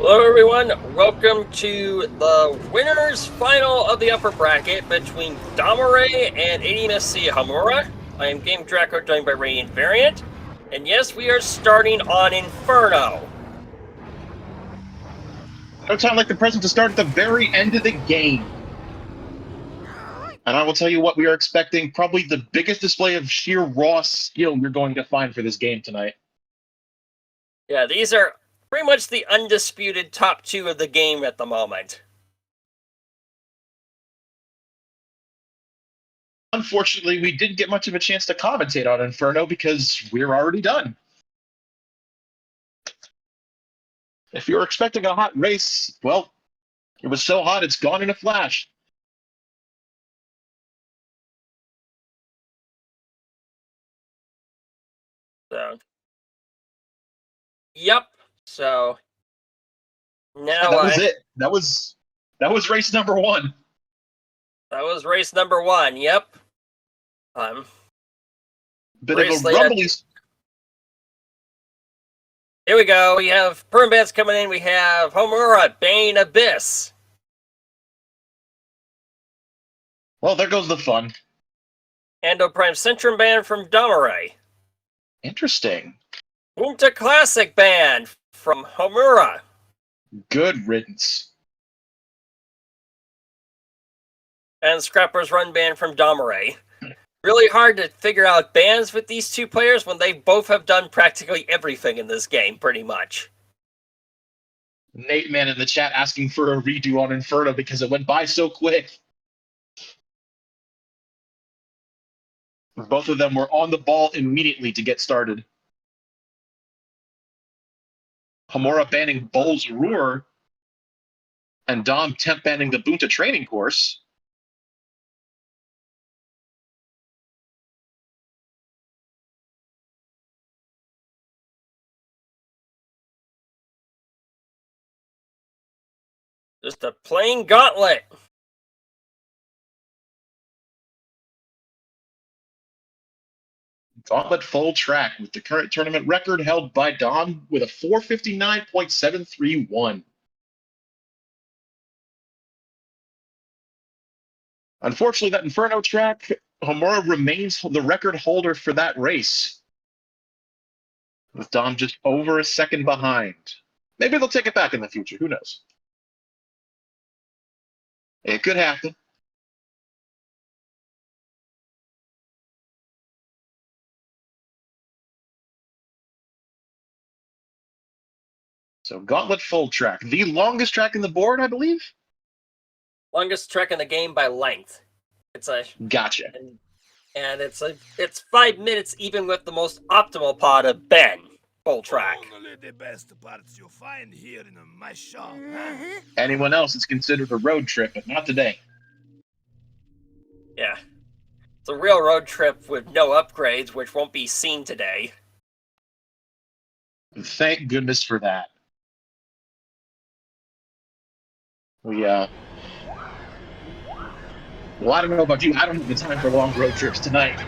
Hello, everyone. Welcome to the winners final of the upper bracket between Domirae and admsc Hamura. I am Game Draco, joined by Radiant Variant. And yes, we are starting on Inferno. Don't sound like the present to start at the very end of the game. And I will tell you what, we are expecting probably the biggest display of sheer raw skill you're going to find for this game tonight. Yeah, these are pretty much the undisputed top two of the game at the moment. Unfortunately, we didn't get much of a chance to commentate on Inferno because we're already done. If you're expecting a hot race, well, it was so hot it's gone in a flash. So, yep. So now that was it. That was race number one. That was race number one. Yep. Bit of a rumbly. Here we go. We have Permbats coming in. We have Homura, Bane, Abyss. Well, there goes the fun. Ando Prime Centrum Band from Domirae. Interesting. Punta Classic Band from Homura. Good riddance. And Scrapper's Run Band from Domirae. Really hard to figure out bands with these two players when they both have done practically everything in this game, pretty much. Nate Man in the chat asking for a redo on Inferno because it went by so quick. Both of them were on the ball immediately to get started. Hamura banning Bull's Roar and Dom temp banning the Bunta training course. Just a plain gauntlet. Gauntlet full track with the current tournament record held by Dom with a 459.731. Unfortunately, that Inferno track, Hamura remains the record holder for that race, with Dom just over a second behind. Maybe they'll take it back in the future. Who knows? It could happen. So Gauntlet full track, the longest track in the board, I believe. Longest track in the game by length. It's a gotcha, and it's 5 minutes even with the most optimal pod of Ben. Full track. Only the best parts you'll find here in my shop. Anyone else, it's considered a road trip, but not today. Yeah. It's a real road trip with no upgrades, which won't be seen today. Thank goodness for that. Well, I don't know about you. I don't have the time for long road trips tonight.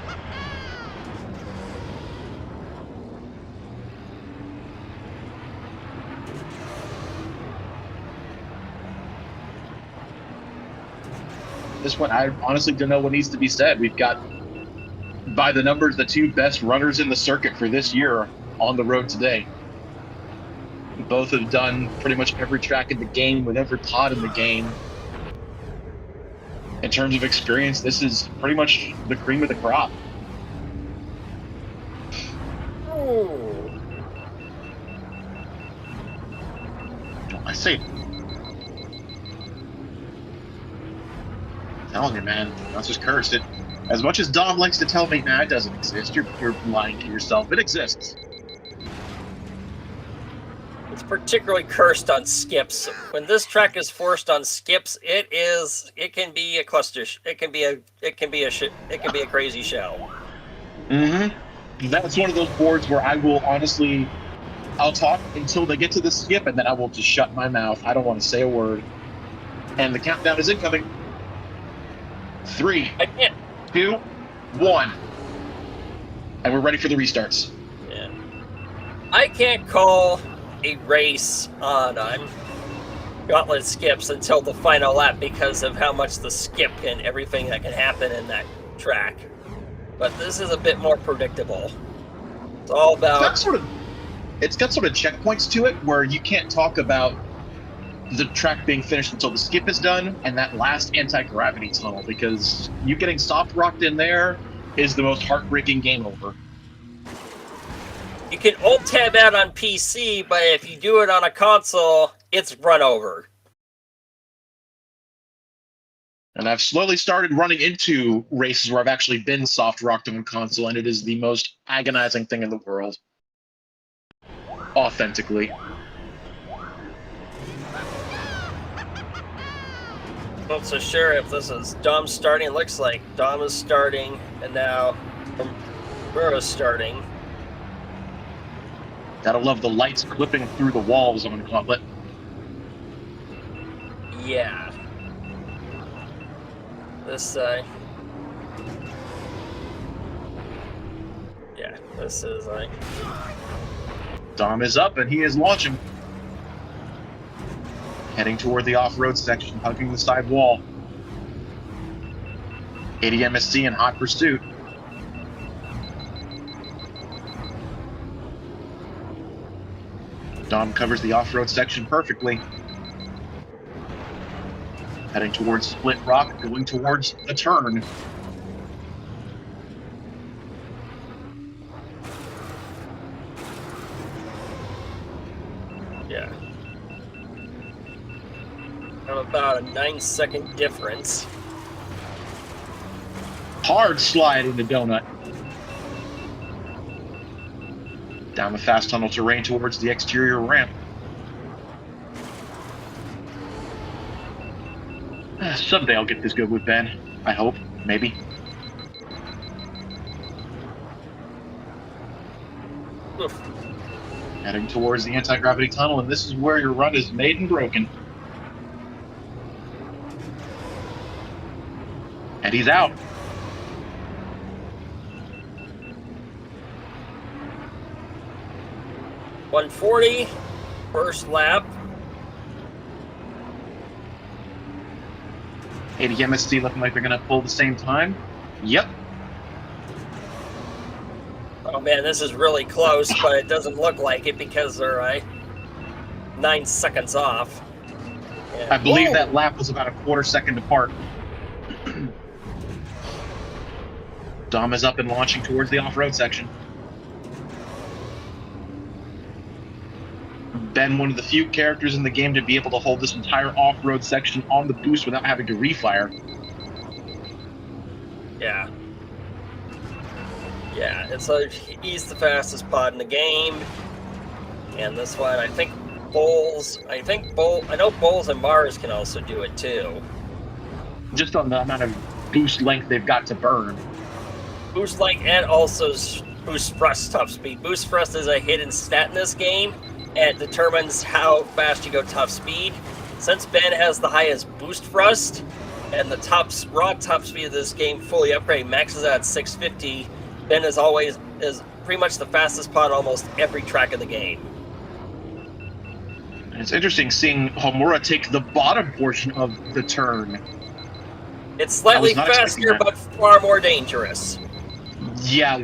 This one, I honestly don't know what needs to be said. We've got, by the numbers, the two best runners in the circuit for this year on the road today. Both have done pretty much every track in the game with every pod in the game. In terms of experience, this is pretty much the cream of the crop. Ooh. I see. I'm telling you, man, that's just cursed. It, as much as Dom likes to tell me, nah, it doesn't exist. You're lying to yourself. It exists. It's particularly cursed on skips. When this track is forced on skips, it can be a cluster. It can be a crazy show. Mm-hmm. That's one of those boards where I will honestly, I'll talk until they get to the skip, and then I will just shut my mouth. I don't want to say a word. And the countdown is incoming. 3, 2, 1. And we're ready for the restarts. Yeah. I can't call a race on gauntlet skips until the final lap because of how much the skip and everything that can happen in that track. But this is a bit more predictable. It's all about... It's got sort of checkpoints to it where you can't talk about the track being finished until the skip is done and that last anti-gravity tunnel, because you getting soft rocked in there is the most heartbreaking game over. You can alt-tab out on PC, but if you do it on a console, it's run over. And I've slowly started running into races where I've actually been soft rocked on console, and it is the most agonizing thing in the world. Authentically. Not so sure if this is Dom starting. It looks like Dom is starting, and now Burrow's starting. Gotta love the lights clipping through the walls on Gauntlet. Yeah. This, yeah, this is like... Dom is up, and he is launching. Heading toward the off-road section, hugging the side wall. admsc in hot pursuit. Dom covers the off-road section perfectly. Heading towards Split Rock, going towards the turn. Yeah. Have about a 9-second difference. Hard slide into Donut. Down the fast tunnel terrain towards the exterior ramp. Someday I'll get this good with Ben. I hope. Maybe. Oof. Heading towards the anti-gravity tunnel, and this is where your run is made and broken. And he's out. .140, first lap. admsc looking like they're going to pull the same time. Yep. Oh man, this is really close, but it doesn't look like it because they're 9 seconds off. And I believe that lap was about a quarter second apart. Dom is up and launching towards the off-road section. Ben, one of the few characters in the game to be able to hold this entire off-road section on the boost without having to refire. Yeah. Yeah, he's the fastest pod in the game. And this one, I know Bowles and Mars can also do it too. Just on the amount of boost length they've got to burn. Boost length and also boost thrust top speed. Boost thrust is a hidden stat in this game. And it determines how fast you go top speed. Since Ben has the highest boost thrust, and the raw top speed of this game fully upgraded maxes out at 650, Ben is pretty much the fastest pod on almost every track in the game. It's interesting seeing Homura take the bottom portion of the turn. It's slightly faster, but far more dangerous. Yeah,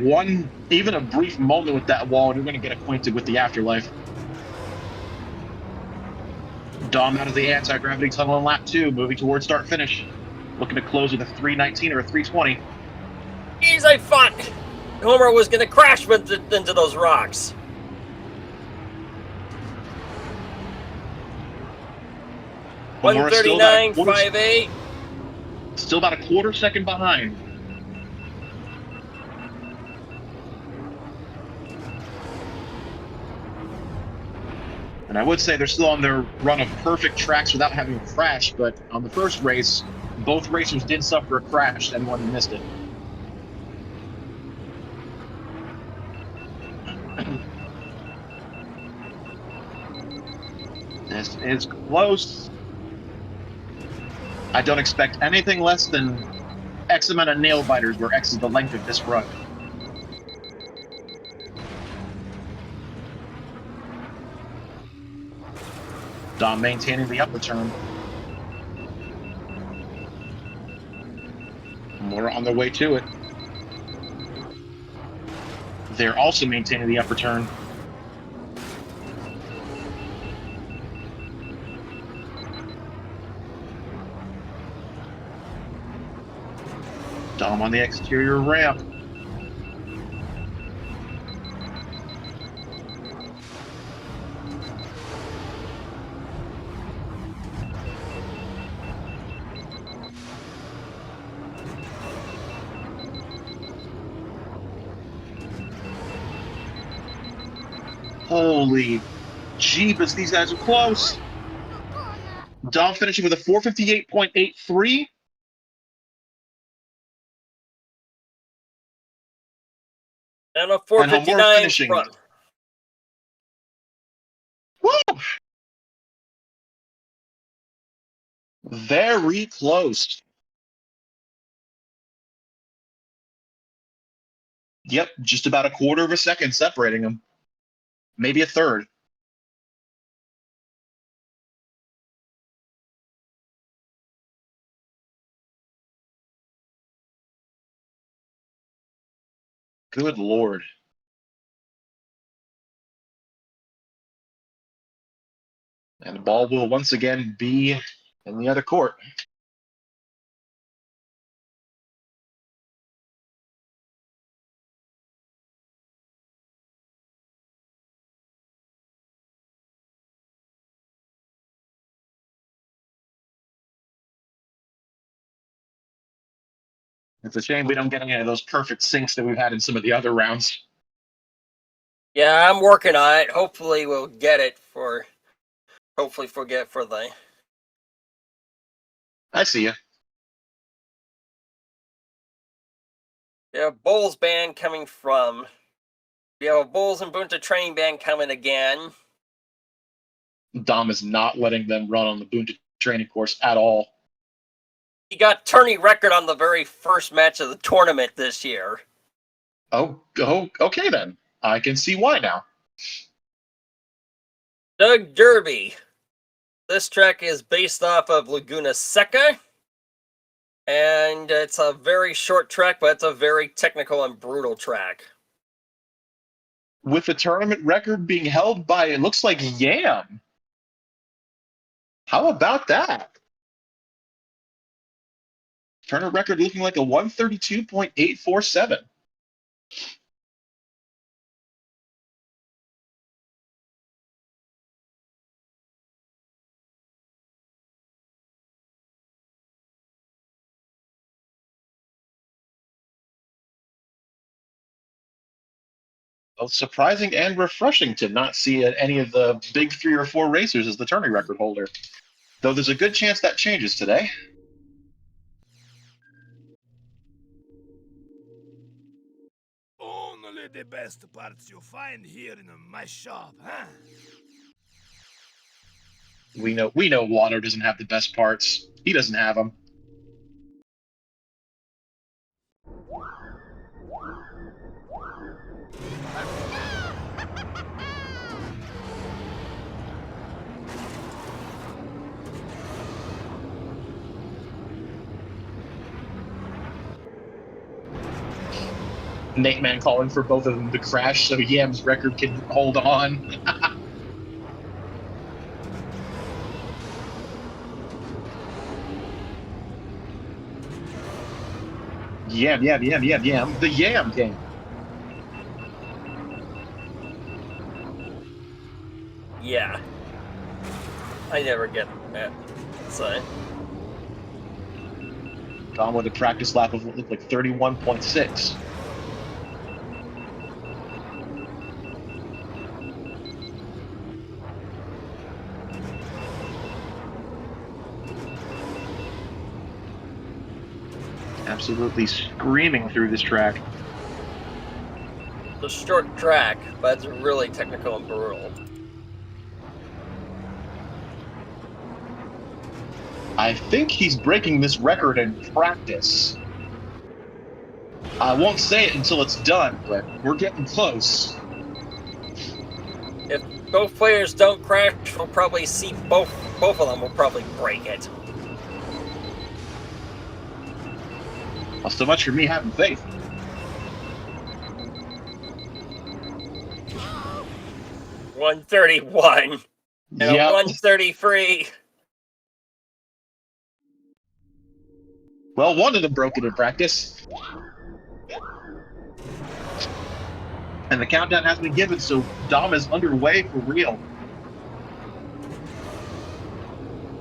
even a brief moment with that wall, and you're going to get acquainted with the afterlife. Dom out of the anti-gravity tunnel in lap 2, moving towards start-finish. Looking to close with a 3:19 or a 3:20. Jeez, I thought Homer was going to crash into those rocks. Homura 139.58. Still about a quarter second behind. And I would say they're still on their run of perfect tracks without having a crash, but on the first race, both racers did suffer a crash, and one missed it. This is close. I don't expect anything less than X amount of nail biters, where X is the length of this run. Dom maintaining the upper turn. We're on their way to it. They're also maintaining the upper turn. Dom on the exterior ramp. Holy jeebus, these guys are close. Dom finishing with a 458.83. And a And 459 Homura finishing. front. Woo! Very close. Yep, just about a quarter of a second separating them. Maybe a third. Good Lord. And the ball will once again be in the other court. It's a shame we don't get any of those perfect sinks that we've had in some of the other rounds. Yeah, I'm working on it. Hopefully we'll get it for... Hopefully forget for the... I see you. We have Bulls band coming from... We have a Bulls and Bunta training band coming again. Dom is not letting them run on the Bunta training course at all. He got tourney record on the very first match of the tournament this year. Oh, okay then. I can see why now. Doug Derby. This track is based off of Laguna Seca. And it's a very short track, but it's a very technical and brutal track. With the tournament record being held by, it looks like Yam. How about that? Tournament record looking like a 132.847. Both surprising and refreshing to not see any of the big 3 or 4 racers as the tourney record holder. Though there's a good chance that changes today. Only the best parts you find here in my shop, huh? We know Watto doesn't have the best parts. He doesn't have them. Nate Man calling for both of them to crash so Yam's record can hold on. Yam. The Yam King. Yeah. I never get that. So. Gone with a practice lap of what looked like 31.6. Absolutely screaming through this track. It's a short track, but it's really technical and brutal. I think he's breaking this record in practice. I won't say it until it's done, but we're getting close. both players don't crash, we'll probably see both of them will probably break it. Well, so much for me having faith. $131 and Yep. a 133. Well, one of them broke it in practice. And the countdown has been given, so Dom is underway for real.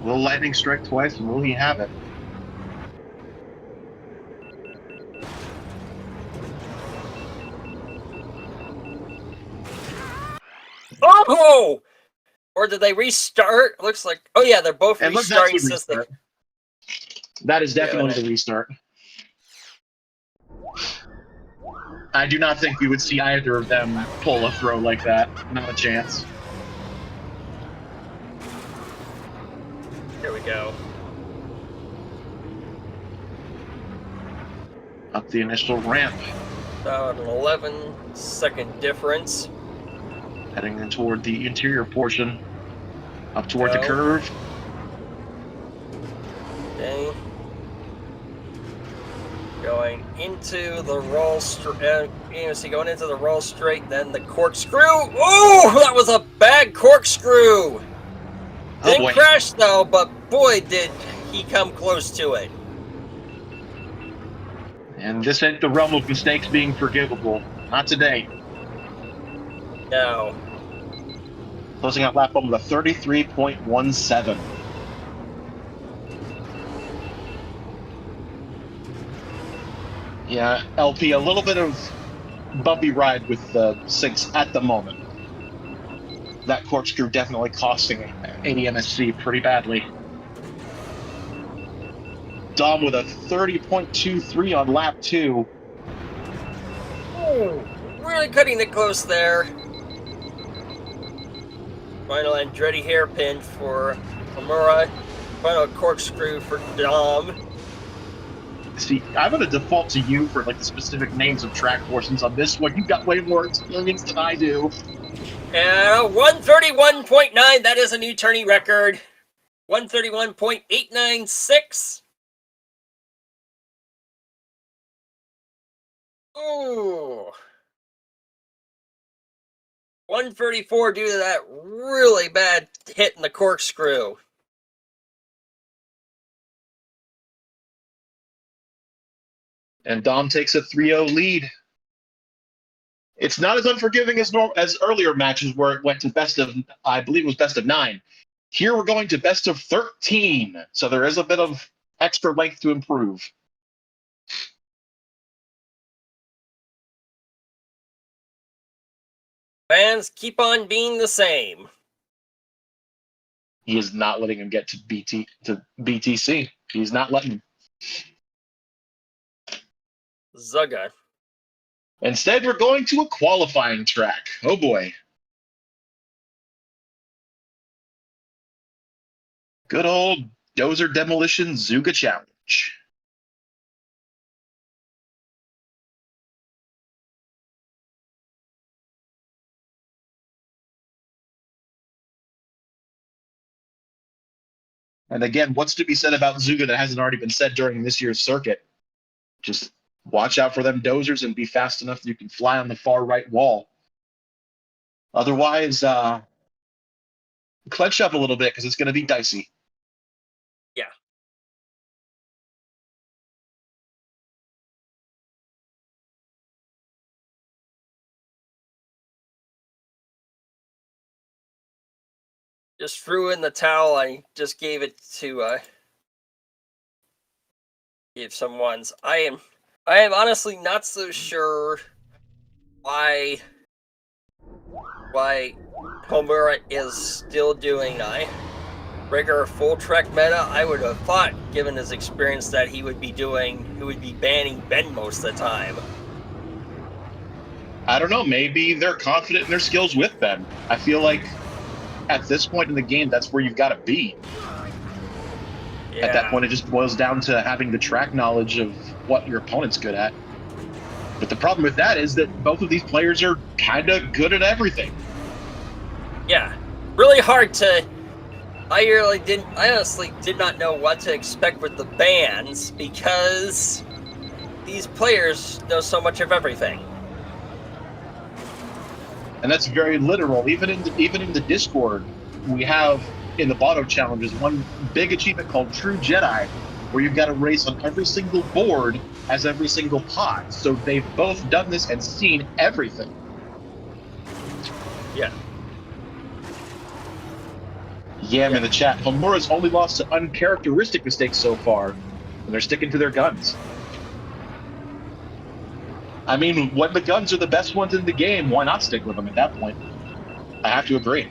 Will lightning strike twice, and will he have it? Oh! Or did they restart? Looks like. Oh yeah, they're both And look, restarting that's the since they. restart. That is definitely Yeah, the restart. I do not think we would see either of them pull a throw like that. Not a chance. Here we go. Up the initial ramp. About an 11-second difference. Heading in toward the interior portion. Up toward the Go. curve. Okay. Going into the roll straight. Going into the roll straight, then the corkscrew. Oh, that was a bad corkscrew. Didn't boy. crash though, but boy, did he come close to it. And this ain't the realm of mistakes being forgivable. Not today. No. Closing out lap one with a 33.17. Yeah, LP, a little bit of bumpy ride with the sinks at the moment. That corkscrew definitely costing ADMSC pretty badly. Dom with a 30.23 on lap 2. Oh, really cutting it close there. Final Andretti hairpin for Domirae. Final corkscrew for Dom. See, I'm going to default to you for like the specific names of track portions on this one. You've got way more experience than I do. And 131.9, that is a new tourney record. 131.896. Ooh. 134 due to that really bad hit in the corkscrew. And Dom takes a 3-0 lead. It's not as unforgiving as earlier matches where it went to best of, I believe it was best of 9. Here we're going to best of 13. So there is a bit of extra length to improve. Fans keep on being the same. He is not letting him get to BTC. He's not letting him. Zugga. Instead, we're going to a qualifying track. Oh boy. Good old Dozer Demolition Zuga Challenge. And again, what's to be said about Zuga that hasn't already been said during this year's circuit? Just watch out for them dozers and be fast enough that you can fly on the far right wall. Otherwise, clench up a little bit because it's going to be dicey. Yeah. Just threw in the towel. I just gave it to give some ones. I am honestly not so sure why Homura is still doing regular full trek meta. I would have thought, given his experience, that he would be banning Ben most of the time. I don't know. Maybe they're confident in their skills with Ben. I feel like at this point in the game, that's where you've got to be. Yeah. At that point, it just boils down to having the track knowledge of what your opponent's good at. But the problem with that is that both of these players are kind of good at everything. Yeah, really hard to. I honestly did not know what to expect with the bans because these players know so much of everything. And that's very literal. Even in the Discord, we have in the Botto challenges one big achievement called True Jedi, where you've got to race on every single board as every single pod. So they've both done this and seen everything. Yeah. Yam in the chat. Homura's only lost to uncharacteristic mistakes so far, and they're sticking to their guns. I mean, when the guns are the best ones in the game, why not stick with them at that point? I have to agree.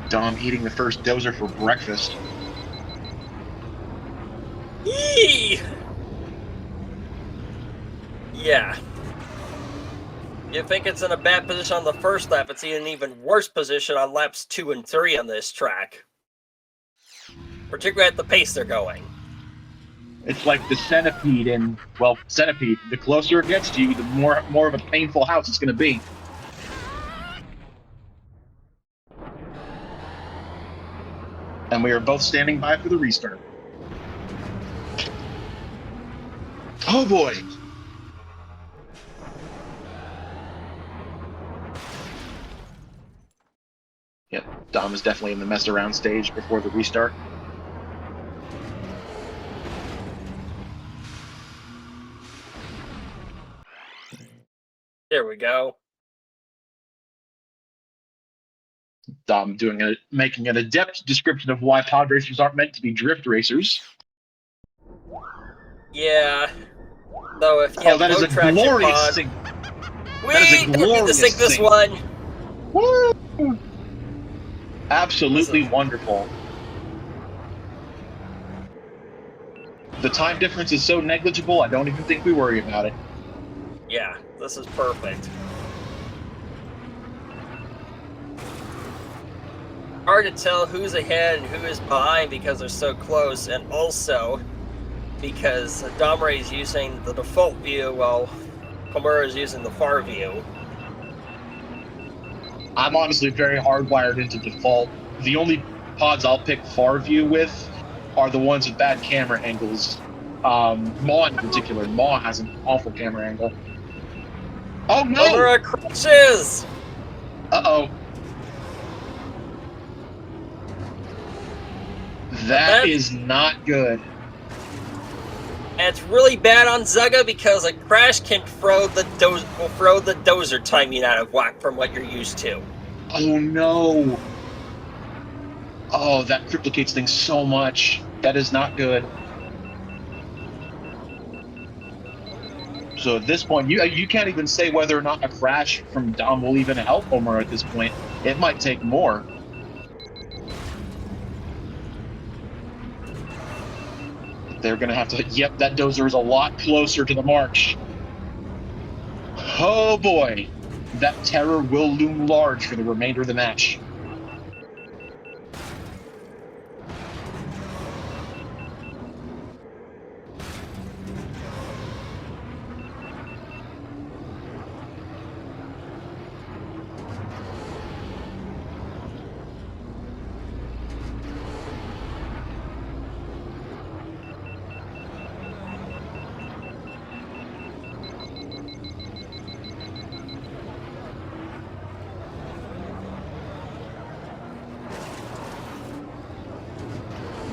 Dom eating the first dozer for breakfast. Yee! Yeah. You think it's in a bad position on the first lap, it's in an even worse position on laps 2 and 3 on this track. Particularly at the pace they're going. It's like the centipede in, well, centipede. The closer it gets to you, the more of a painful house it's going to be. And we are both standing by for the restart. Oh boy. Yep, Dom is definitely in the mess around stage before the restart. There we go. Dom making an adept description of why pod racers aren't meant to be drift racers. Yeah. Though if you have that is a glorious sync. That is a glorious don't need to sync this one. Woo! Absolutely wonderful. The time difference is so negligible, I don't even think we worry about it. Yeah, this is perfect. Hard to tell who's ahead and who is behind because they're so close, and also because Domirae is using the default view while Homura is using the far view. I'm honestly very hardwired into default. The only pods I'll pick far view with are the ones with bad camera angles. Maw in particular. Maw has an awful camera angle. Oh no! Homura crashes! Uh-oh. That is not good. And it's really bad on Zugga because a crash can throw the dozer timing out of whack from what you're used to. Oh no. Oh, that triplicates things so much. That is not good. So at this point, you can't even say whether or not a crash from Dom will even help Homura at this point. It might take more. They're going to have to... Yep, that dozer is a lot closer to the march. Oh boy. That terror will loom large for the remainder of the match.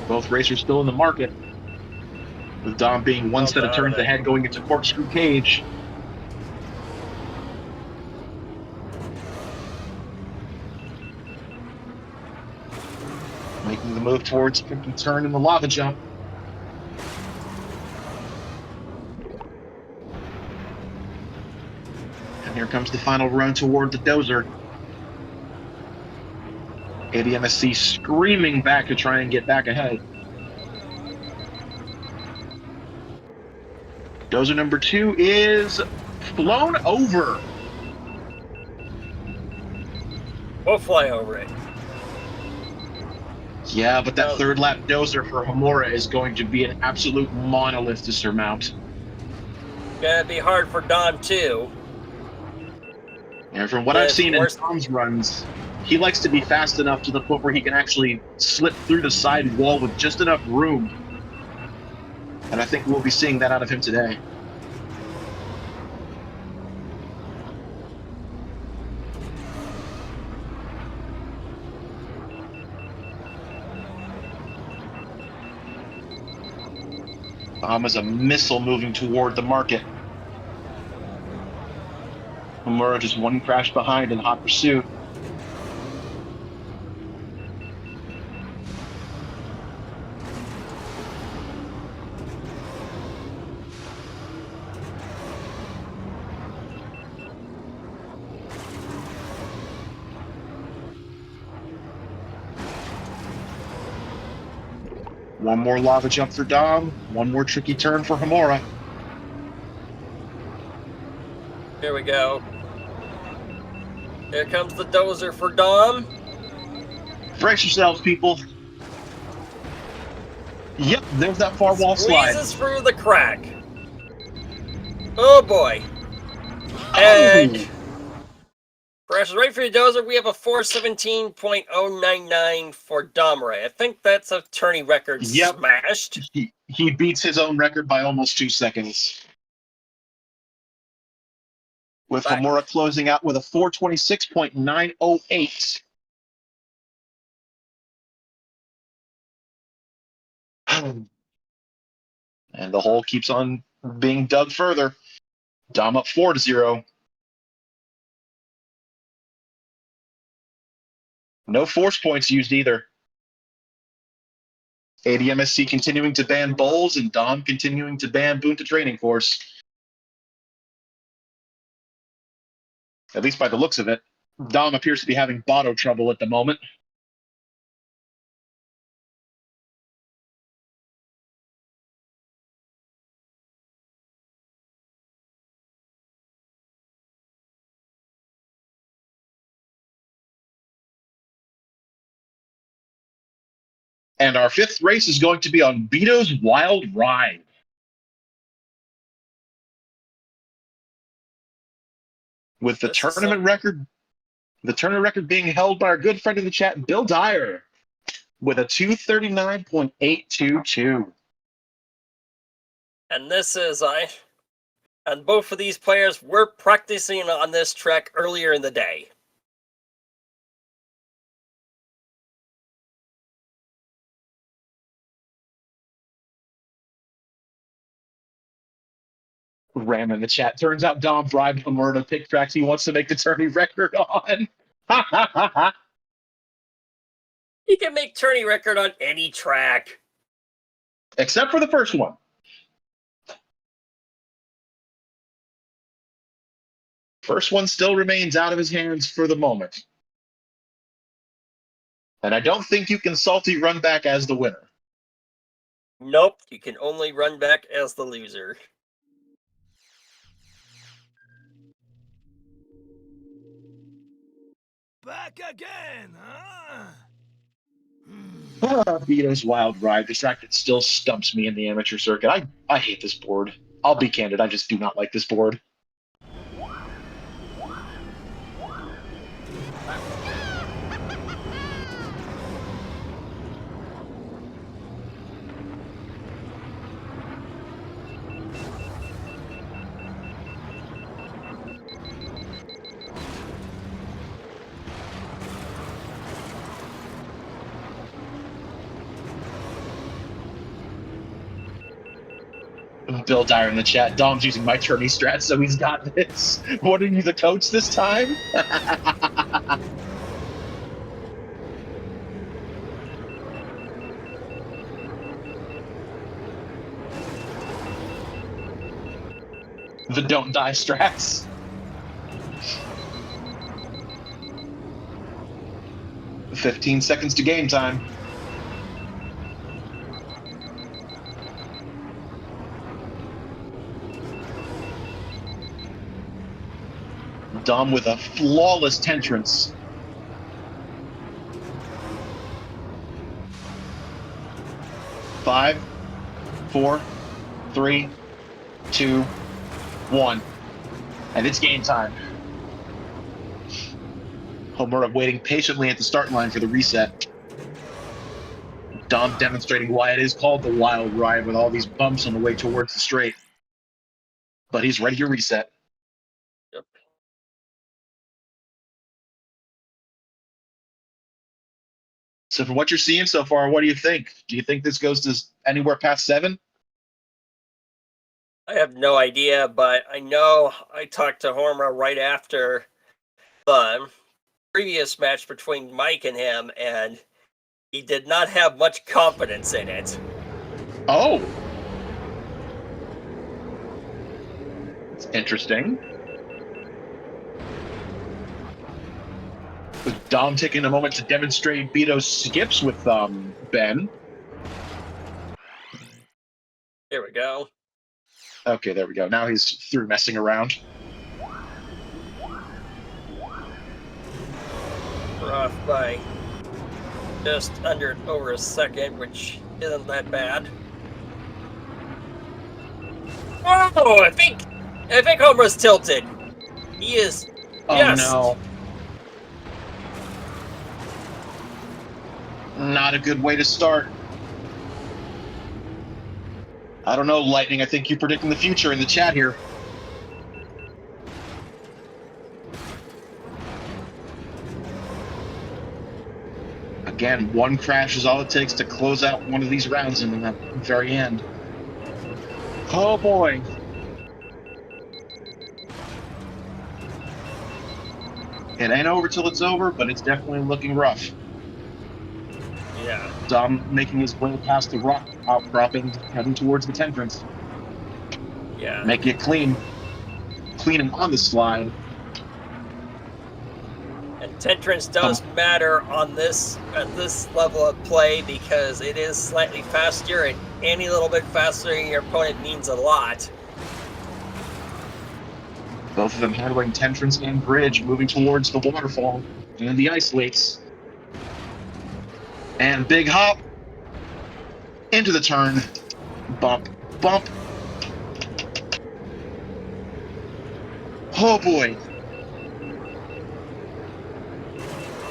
Both racers still in the market, with Dom being one set of turns ahead going into corkscrew cage. Making the move towards 50 turn in the lava jump. And here comes the final run toward the dozer. ADMSC screaming back to try and get back ahead. Dozer number 2 is flown over. We'll fly over it. Yeah, but that No. third lap dozer for Hamura is going to be an absolute monolith to surmount. Gonna be hard for Dom too. And from what I've With seen in worse, Dom's runs, he likes to be fast enough to the point where he can actually slip through the side wall with just enough room. And I think we'll be seeing that out of him today. Dom is a missile moving toward the market. Hamura just one crash behind in hot pursuit. One more lava jump for Dom. One more tricky turn for Hamura. here we go. Here comes the dozer for Dom. Brace yourselves, people. Yep, there's that far wall slide. Squeezes through the crack. Oh boy. Oh. And crashes right through the dozer. We have a 417.099 for Domirae. I think that's a tourney record smashed. He beats his own record by almost 2 seconds. With Hamura closing out with a 426.908. And the hole keeps on being dug further. Dom up 4-0. No force points used either. ADMSC continuing to ban bowls and Dom continuing to ban Bunta Training Course. At least by the looks of it. Dom appears to be having botto trouble at the moment. And our fifth race is going to be on Beto's Wild Ride. With the tournament record being held by our good friend in the chat, Bill Dyer, with a 239.822. And this is and both of these players were practicing on this track earlier in the day. Ram in the chat. Turns out Dom bribed Hamura to pick tracks he wants to make the tourney record on. He can make tourney record on any track. Except for the first one. First one still remains out of his hands for the moment. And I don't think you can salty run back as the winner. Nope, you can only run back as the loser. Back again, huh? Beto's Wild Ride, the track that still stumps me in the amateur circuit. I hate this board. I'll be candid, I just do not like this board. Bill Dyer in the chat. Dom's using my tourney strat, so he's got this. What are you, the coach this time? The don't die strats. "15 seconds to game time." Dom with a flawless tentrance. 5, 4, 3, 2, 1. And it's game time. Homura waiting patiently at the start line for the reset. Dom demonstrating why it is called the wild ride with all these bumps on the way towards the straight. But he's ready to reset. Yep. So from what you're seeing so far, what do you think? Do you think this goes to anywhere past 7? I have no idea, but I know I talked to Horma right after the previous match between Mike and him, and he did not have much confidence in it. Oh. It's interesting. With Dom taking a moment to demonstrate Beto's skips with Ben. Here we go. Okay, there we go. Now he's through messing around. We're off by just over a second, which isn't that bad. Oh, I think Homer's tilted. He is. Oh yes. no. Not a good way to start. I don't know, Lightning. I think you're predicting the future in the chat here. Again, one crash is all it takes to close out one of these rounds in the very end. Oh boy. It ain't over till it's over, but it's definitely looking rough. Yeah. Dom making his way past the rock outcropping, heading towards the entrance. Yeah. Making it clean. Cleaning on the slide. And Tentrance does matter on this at this level of play because it is slightly faster, and any little bit faster than your opponent means a lot. Both of them handling Tentrance and Bridge, moving towards the waterfall and the ice lakes. And big hop into the turn. Bump, bump. Oh boy.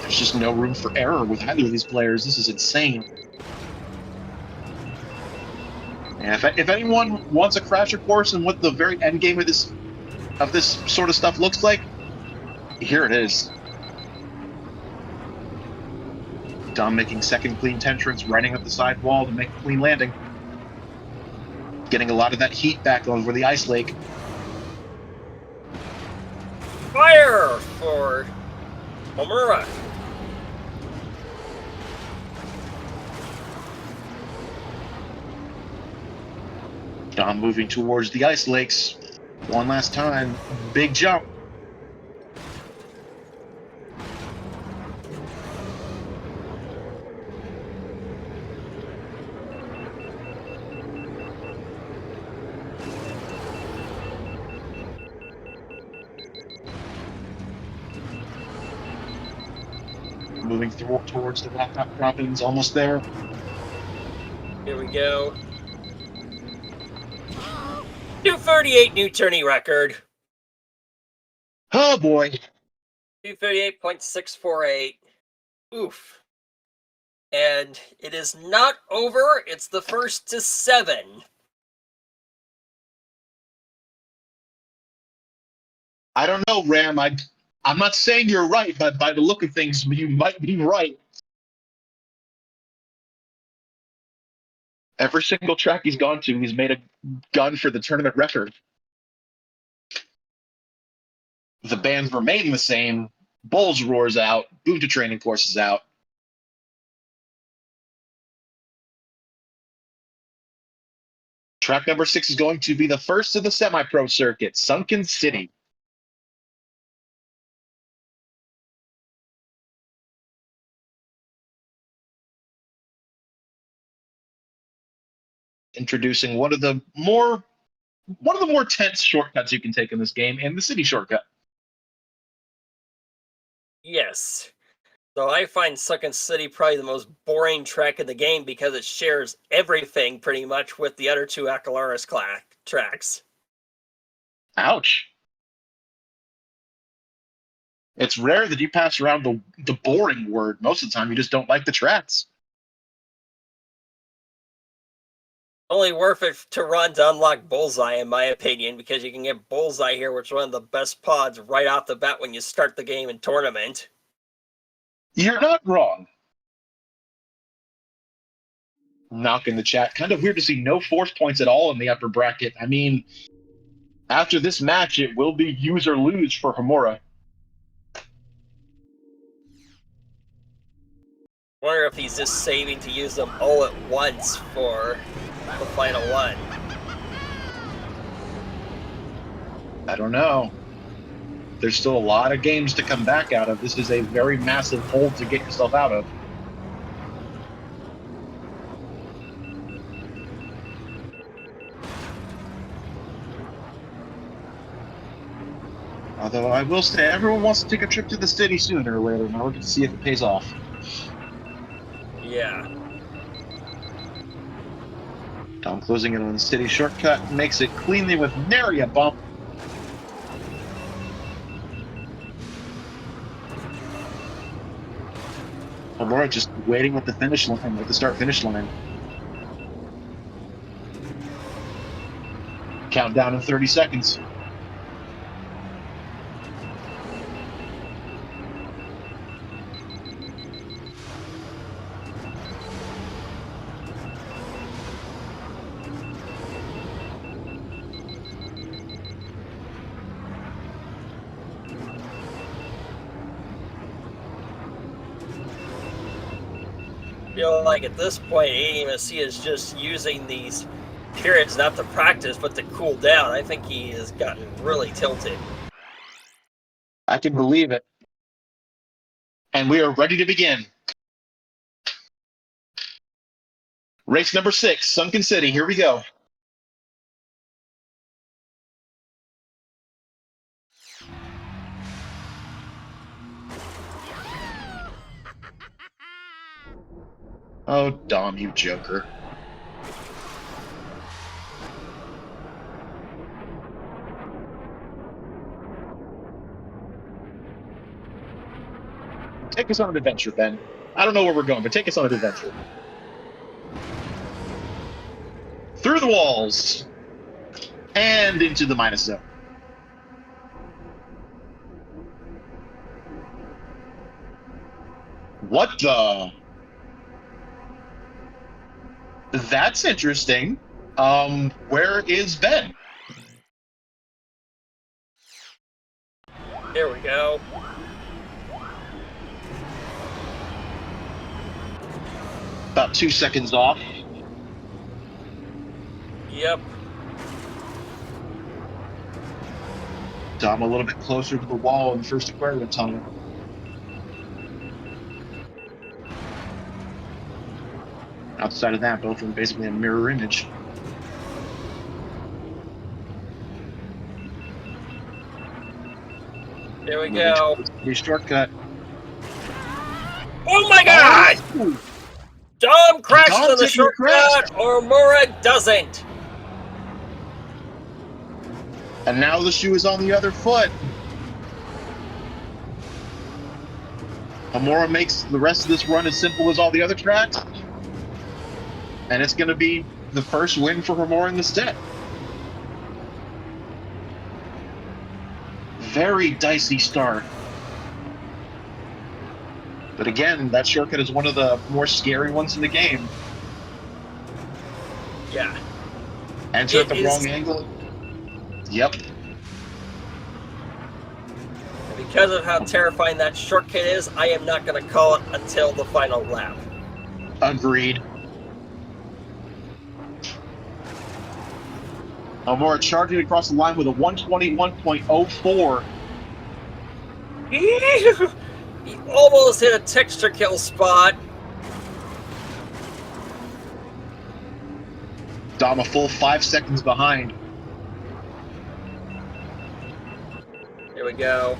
There's just no room for error with either of these players. This is insane. And if anyone wants a crasher course and what the very end game of this sort of stuff looks like, here it is. Dom making second clean Tentrance, running up the side wall to make a clean landing. Getting a lot of that heat back over the ice lake. Fire for Omura. Dom moving towards the ice lakes. One last time. Big jump. Moving towards the rock outcroppings, almost there. Here we go. 238 new tourney record. Oh boy. 238.648. Oof. And it is not over. It's the first to 7. I don't know, Ram. I'm not saying you're right, but by the look of things, you might be right. Every single track he's gone to, he's made a gun for the tournament record. The bands remain the same. Bulls roars out. Boom to training courses out. Track number 6 is going to be the first of the semi-pro circuit, Sunken City. Introducing one of the more tense shortcuts you can take in this game, and the city shortcut. Yes. So I find Sunken City probably the most boring track in the game because it shares everything pretty much with the other two Acalaris tracks. Ouch. It's rare that you pass around the boring word. Most of the time, you just don't like the tracks. Only worth it to run to unlock Bullseye, in my opinion, because you can get Bullseye here, which is one of the best pods right off the bat when you start the game in tournament. You're not wrong. Knock in the chat. Kind of weird to see no force points at all in the upper bracket. I mean, after this match, it will be use or lose for Homura. Wonder if he's just saving to use them all at once for the final one. I don't know. There's still a lot of games to come back out of. This is a very massive hole to get yourself out of. Although I will say, everyone wants to take a trip to the city sooner or later in order to see if it pays off. Yeah. Dom closing in on the city shortcut makes it cleanly with nary a bump. Homura just waiting with the finish line, with the start-finish line. Countdown in 30 seconds. I feel like at this point, admsc is just using these periods not to practice, but to cool down. I think he has gotten really tilted. I can believe it. And we are ready to begin. Race number 6, Sunken City. Here we go. Oh, Dom, you joker. Take us on an adventure, Ben. I don't know where we're going, but take us on an adventure. Through the walls. And into the minus zone. What the? That's interesting. Where is Ben? Here we go. About 2 seconds off. Yep. Dom a little bit closer to the wall in the first aquarium tunnel. Outside of that, both of them basically a mirror image. Here we go. The shortcut. Oh my god! Oh! Dom crashed Dom in the taking a shortcut, or Homura doesn't. And now the shoe is on the other foot. Homura makes the rest of this run as simple as all the other tracks. And it's going to be the first win for Homura in the set. Very dicey start. But again, that shortcut is one of the more scary ones in the game. Yeah. Enter at the wrong angle. Yep. Because of how terrifying that shortcut is, I am not going to call it until the final lap. Agreed. Homura charging across the line with a 121.04. He almost hit a texture kill spot. Dom a full 5 seconds behind. Here we go.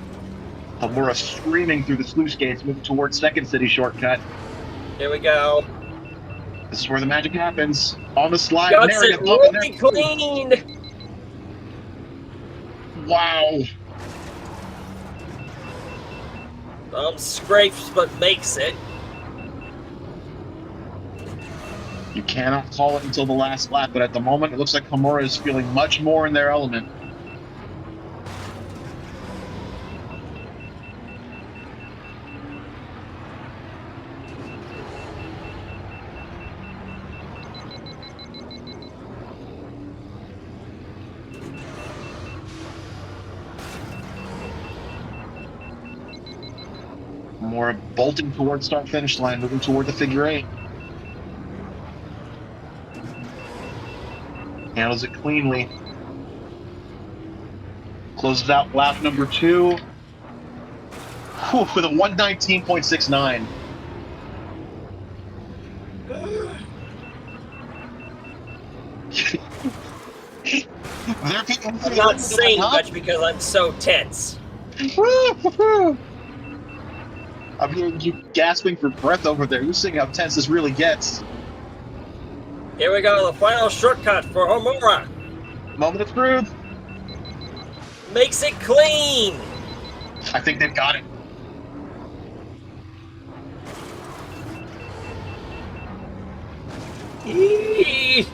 Hamura screaming through the sluice gates, moving towards Second City shortcut. Here we go. This is where the magic happens. On the slide, Guts it narrative bump in there. really cleaned. Wow. Scrapes but makes it. You cannot call it until the last lap, but at the moment, it looks like Hamura is feeling much more in their element. Hamura bolting towards start-finish line, moving toward the figure eight. Handles it cleanly. Closes out lap number 2. Whew, with a 119.69. I'm not saying much because I'm so tense. I'm hearing you gasping for breath over there. You're seeing how tense this really gets. Here we go, the final shortcut for Hamura. Moment of truth. Makes it clean. I think they've got it. Eee.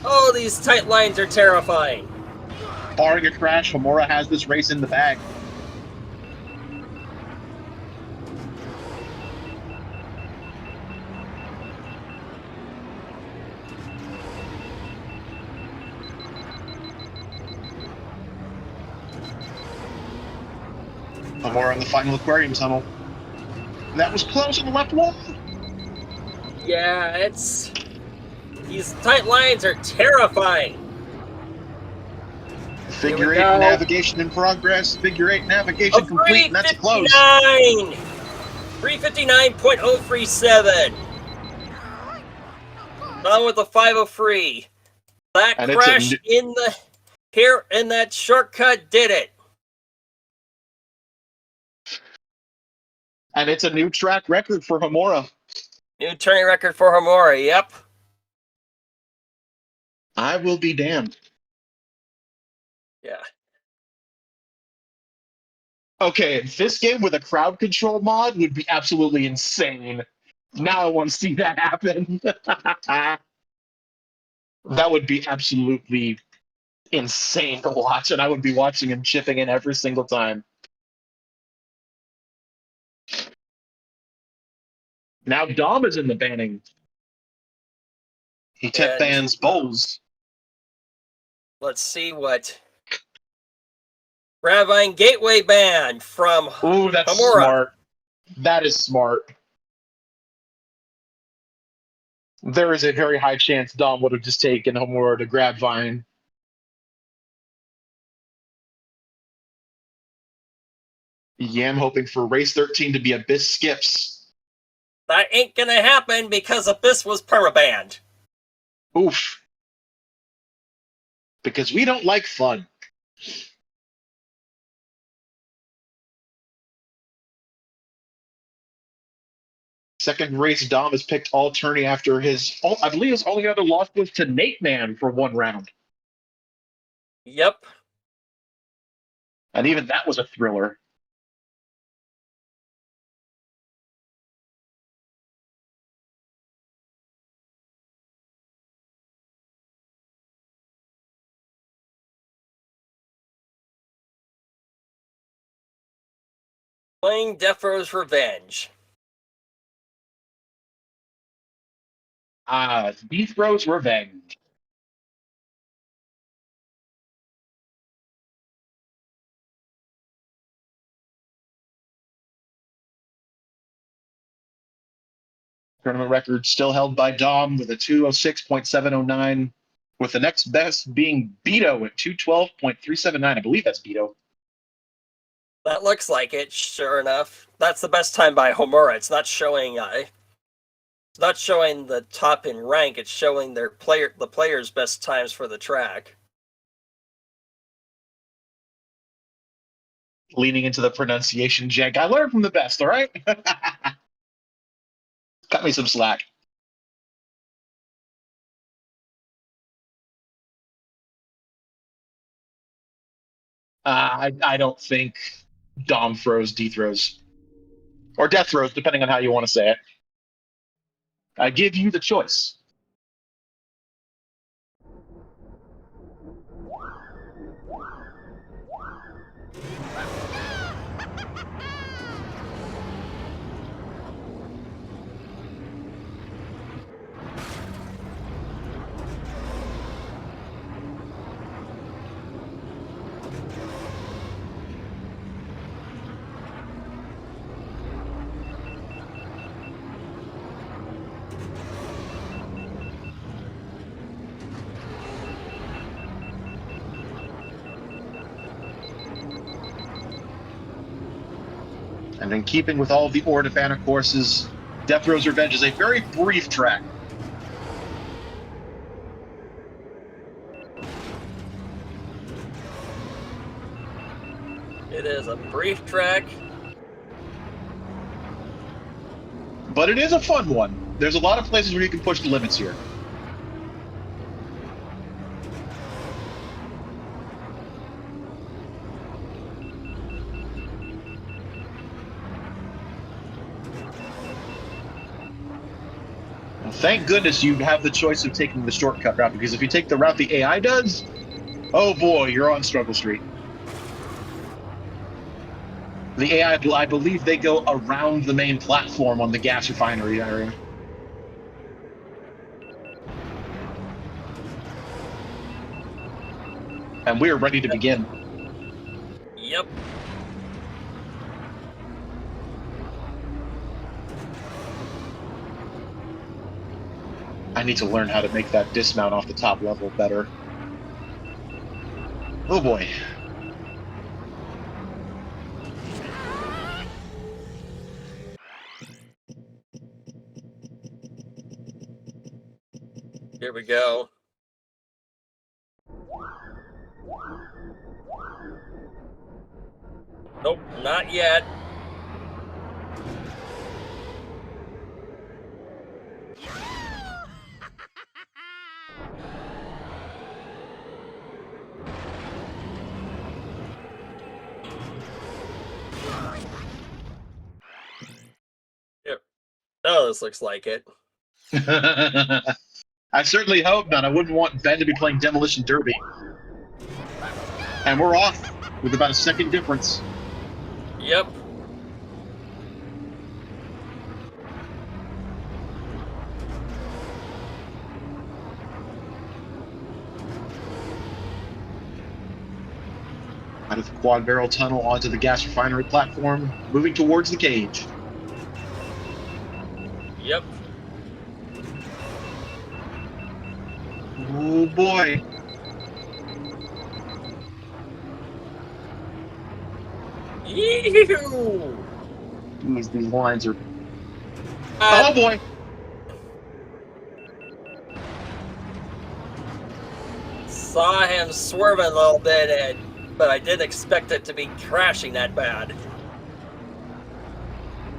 Oh, these tight lines are terrifying. Barring a crash, Hamura has this race in the bag. Hamura in the final aquarium tunnel. That was close on the left wall. Yeah, these tight lines are terrifying. Figure 8 navigation in progress. Figure 8 navigation complete, and that's a close. 359.037. Done with the 503. That And crash in that shortcut did it. And it's a new track record for Hamura. New turning record for Hamura, yep. I will be damned. Yeah. Okay, this game with a crowd control mod would be absolutely insane. Now I want to see that happen. That would be absolutely insane to watch, and I would be watching and chipping in every single time. Now Dom is in the banning. He tip bans Bowles. Let's see what Ravine Gateway ban from Ooh, that's Hamura. smart. That is smart. There is a very high chance Dom would have just taken Hamura to grab Vine. Yeah, I'm hoping for race 13 to be Abyss skips. That ain't gonna happen because Abyss was permabanned. Oof. Because we don't like fun. Second race, Dom has picked all tourney after his, I believe his only other loss was to Nate Man for one round. Yep. And even that was a thriller. Playing Defro's Revenge. Defro's Revenge. Tournament record still held by Dom with a 206.709, with the next best being Beto at 212.379. I believe that's Beto. That looks like it, sure enough. That's the best time by Hamura. It's not showing the top in rank, it's showing the player's best times for the track. Leaning into the pronunciation jank. I learned from the best, all right? Cut me some slack. I don't think Dom throws, D throws. Or death throws, depending on how you want to say it. I give you the choice. And in keeping with all of the Ordofana courses, Death Row's Revenge is a very brief track. It is a brief track. But it is a fun one. There's a lot of places where you can push the limits here. Thank goodness you have the choice of taking the shortcut route, because if you take the route the AI does, oh boy, you're on Struggle Street. The AI, I believe they go around the main platform on the gas refinery area. And we are ready to begin. Yep. I need to learn how to make that dismount off the top level better. Oh boy. Here we go. Nope, not yet. Yep. Oh, this looks like it. I certainly hope not. I wouldn't want Ben to be playing Demolition Derby. And we're off with about a second difference. Yep. Out of the quad barrel tunnel onto the gas refinery platform, moving towards the cage. Yep. Oh boy. Ew. These lines are. Oh boy. Saw him swerving a little bit, but I didn't expect it to be crashing that bad.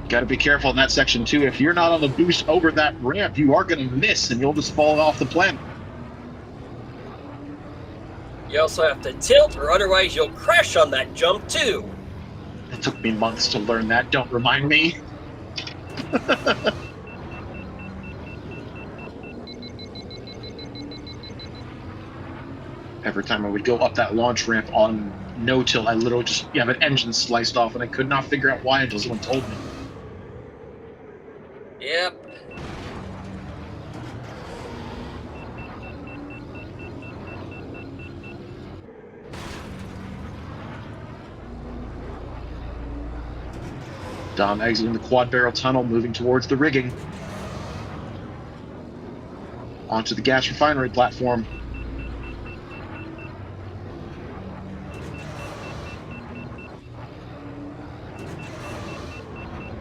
Got to be careful in that section too. If you're not on the boost over that ramp, you are going to miss and you'll just fall off the planet. You also have to tilt, or otherwise you'll crash on that jump too. It took me months to learn that. Don't remind me. Every time I would go up that launch ramp on no-till, I literally just have an engine sliced off, and I could not figure out why until someone told me. Yep. Dom exiting the quad barrel tunnel, moving towards the rigging. Onto the gas refinery platform.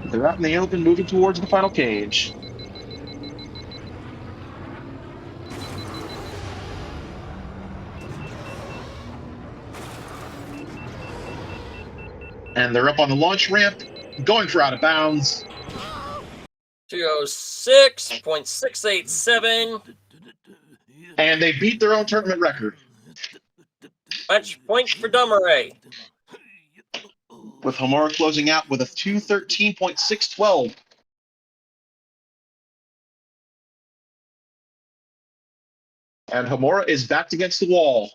They're out in the open, moving towards the final cage. And they're up on the launch ramp, going for out of bounds. 206.687. And they beat their own tournament record. Match point for Domirae. With Homura closing out with a 213.612. And Homura is backed against the wall.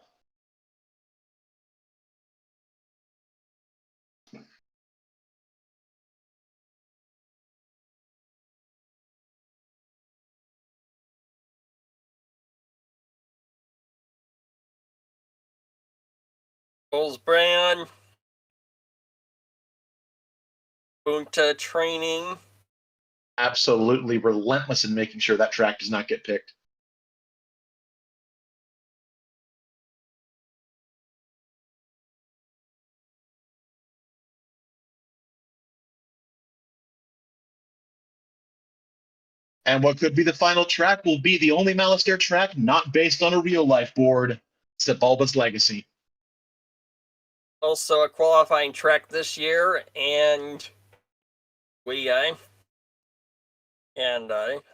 Brand. Bunta training. Absolutely relentless in making sure that track does not get picked. And what could be the final track will be the only Malastare track not based on a real-life board, Sebulba's Legacy. Also a qualifying track this year, and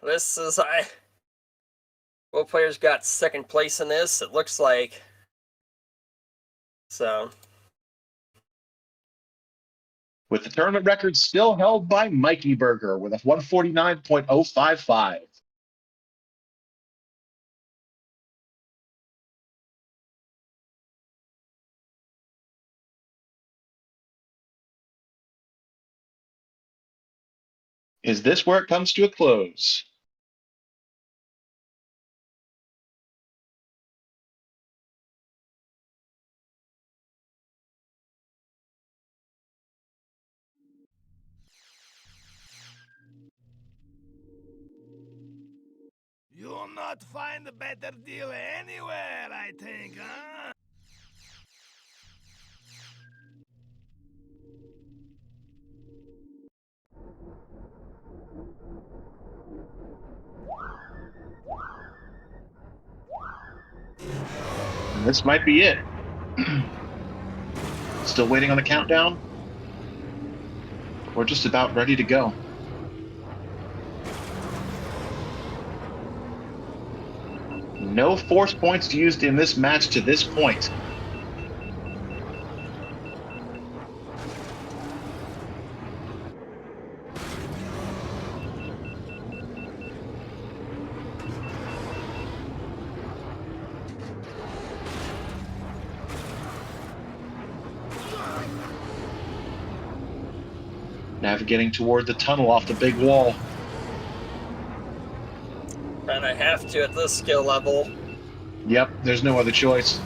this is both players got second place in this, it looks like. So With the tournament record still held by Mikey Berger with a 149.055. Is this where it comes to a close? You'll not find a better deal anywhere, I think, huh? And this might be it. Still waiting on the countdown? We're just about ready to go. No force points used in this match to this point. Navigating toward the tunnel off the big wall. and I have to at this skill level. Yep, there's no other choice.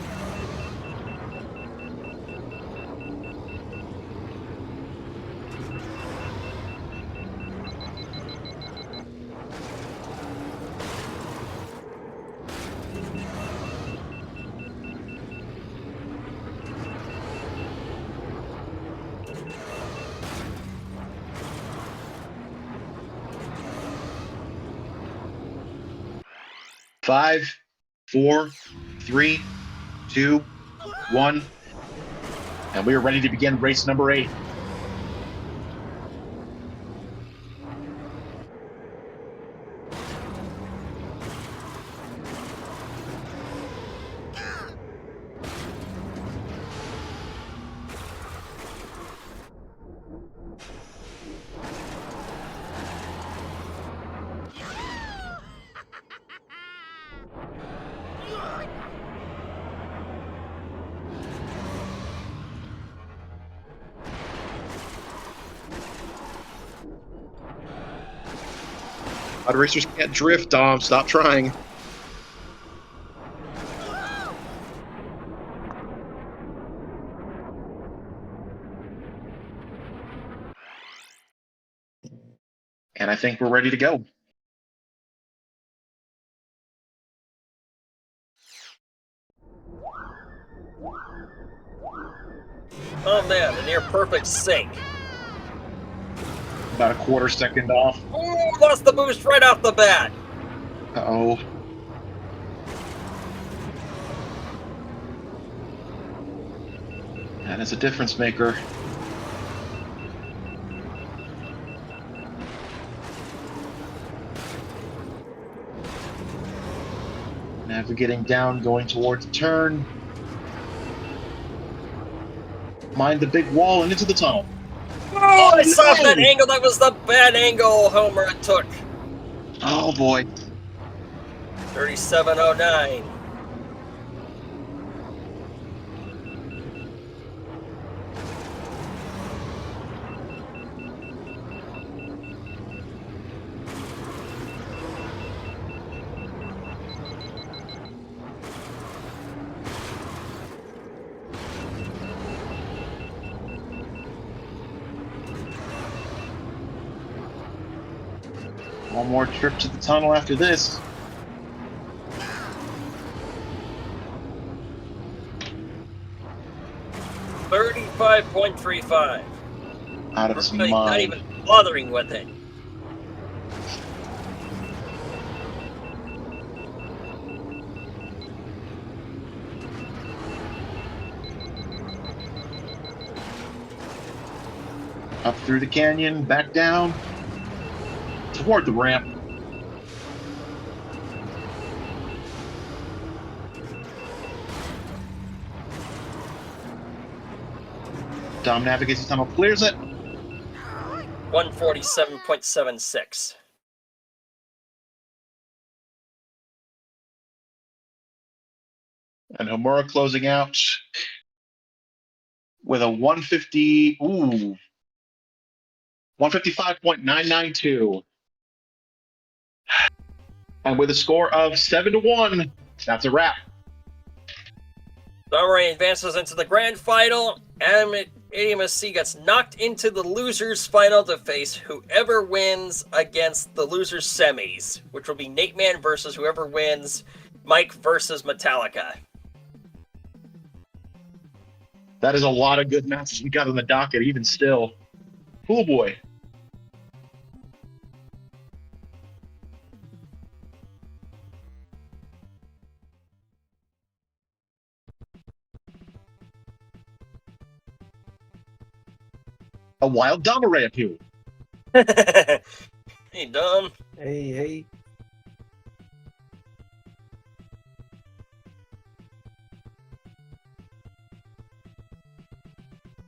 Five, 4, 3, 2, 1, and we are ready to begin race number 8. Auto racers can't drift, Dom. Stop trying. And I think we're ready to go. Oh man, a near perfect sync. About a quarter second off. Ooh, lost the boost right off the bat. Uh-oh. That is a difference maker. We're getting down, going towards the turn. Mind the big wall and into the tunnel. Oh, I saw no! that angle. That was the bad angle Homer took. Oh boy. 3709. One more trip to the tunnel after this. $35.35. Out of his Really mind. not even bothering with it. Up through the canyon, back down, toward the ramp. Dom navigates the tunnel, clears it. 147.76. And Homura closing out with a 155.992. And with a score of 7-1, that's a wrap. Domirae advances into the grand final, and admsc gets knocked into the losers final to face whoever wins against the losers semis, which will be Nate Man versus whoever wins Mike versus Metallica. That is a lot of good matches we got on the docket, even still. Oh boy. A wild Domirae appeal. Hey, Dom. Hey.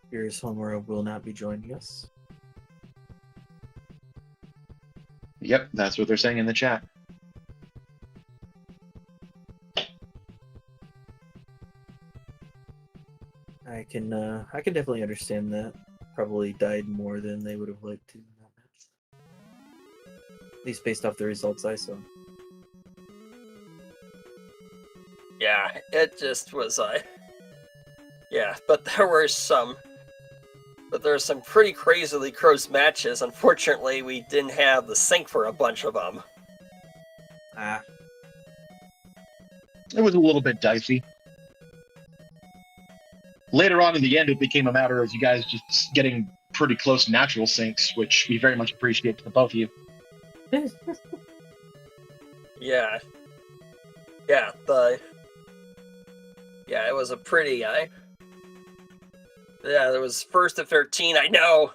Here's Homura will not be joining us. Yep, that's what they're saying in the chat. I can definitely understand that. Probably died more than they would have liked to in that match. At least based off the results I saw. Yeah, it just was yeah, but there were some pretty crazily close matches. Unfortunately, we didn't have the sync for a bunch of them. It was a little bit dicey. Later on in the end, it became a matter of you guys just getting pretty close natural syncs, which we very much appreciate to the both of you. Yeah, it was a pretty yeah, there was 1st to 13. I know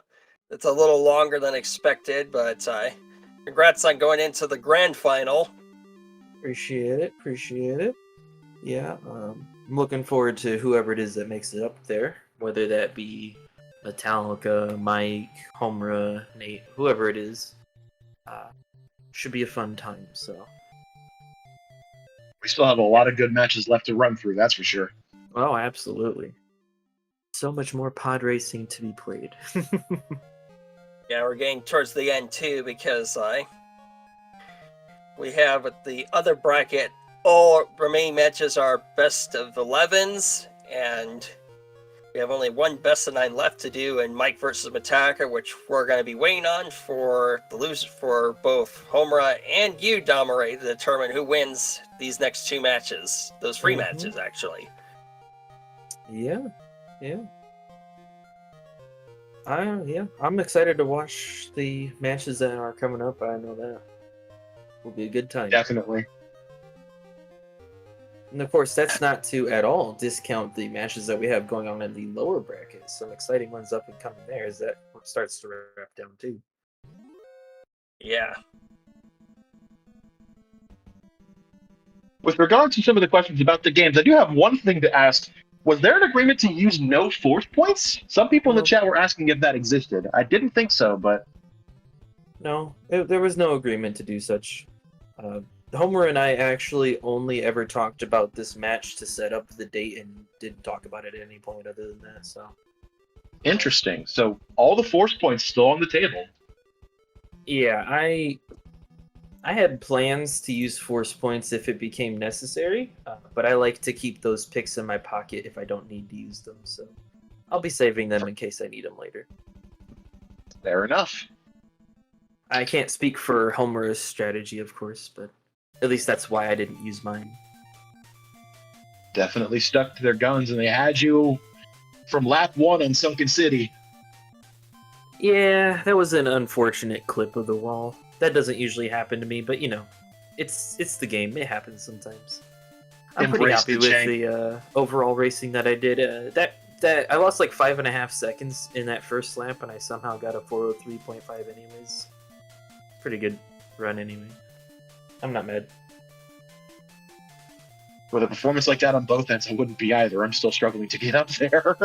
it's a little longer than expected, but congrats on going into the grand final. Appreciate it. Yeah, I'm looking forward to whoever it is that makes it up there, whether that be Metallica, Mike, Homura, Nate, whoever it is. Should be a fun time, so. We still have a lot of good matches left to run through, that's for sure. Oh, absolutely. So much more pod racing to be played. Yeah, we're getting towards the end too, because we have at the other bracket, all remaining matches are best of 11s, and we have only one best of 9 left to do in Mike versus Metallica, which we're going to be waiting on for the loser for both Homura and you, Domirae, to determine who wins these next 2 matches. Those free matches, actually. Yeah. I'm excited to watch the matches that are coming up. I know that will be a good time. Definitely. And of course, that's not to at all discount the matches that we have going on in the lower brackets. Some exciting ones up and coming there as that starts to wrap down too. Yeah. With regard to some of the questions about the games, I do have one thing to ask. Was there an agreement to use no force points? Some people in the No. chat were asking if that existed. I didn't think so, but No, there was no agreement to do such. Homer and I actually only ever talked about this match to set up the date and didn't talk about it at any point other than that, so. interesting. So all the force points still on the table. Yeah, I had plans to use force points if it became necessary, but I like to keep those picks in my pocket if I don't need to use them, so I'll be saving them in case I need them later. Fair enough. I can't speak for Homer's strategy, of course, but at least that's why I didn't use mine. Definitely stuck to their guns, and they had you from lap 1 on Sunken City. Yeah, that was an unfortunate clip of the wall. That doesn't usually happen to me, but you know, it's the game. It happens sometimes. I'm pretty Embrace happy the with change. the overall racing that I did. That I lost like 5.5 seconds in that first lap, and I somehow got a 4:03.5 anyways. Pretty good run anyway. I'm not mad. With a performance like that on both ends, I wouldn't be either. I'm still struggling to get up there.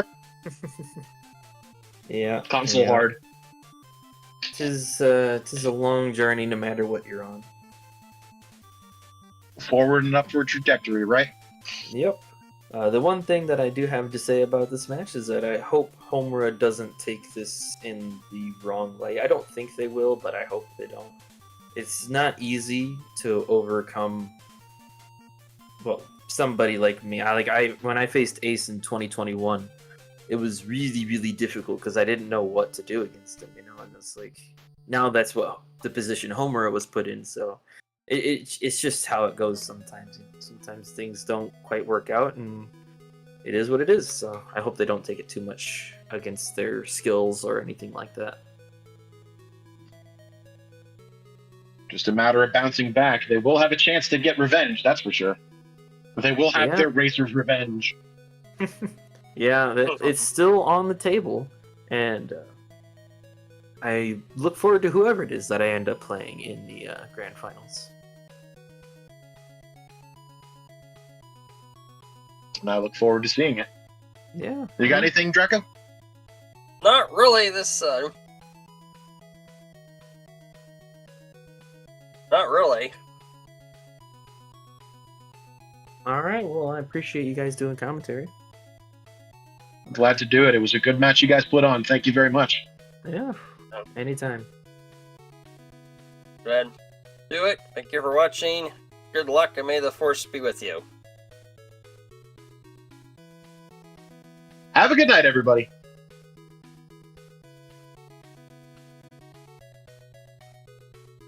Yeah. Console hard. Tis a long journey no matter what you're on. Forward and upward trajectory, right? Yep. The one thing that I do have to say about this match is that I hope Homura doesn't take this in the wrong light. I don't think they will, but I hope they don't. It's not easy to overcome, well, somebody like me. When I faced Ace in 2021, it was really, really difficult because I didn't know what to do against him, you know, and it's like, now that's what the position Homura was put in, so it's just how it goes sometimes. You know? Sometimes things don't quite work out, and it is what it is. So I hope they don't take it too much against their skills or anything like that. Just a matter of bouncing back. They will have a chance to get revenge, that's for sure. But they will have their racer's revenge. Yeah, it's still on the table, and I look forward to whoever it is that I end up playing in the grand finals. And I look forward to seeing it. Yeah. You got anything, Draco? Not really this Not really. All right. Well, I appreciate you guys doing commentary. Glad to do it. It was a good match you guys put on. Thank you very much. Yeah. Anytime. Then do it. Thank you for watching. Good luck, and may the force be with you. Have a good night, everybody.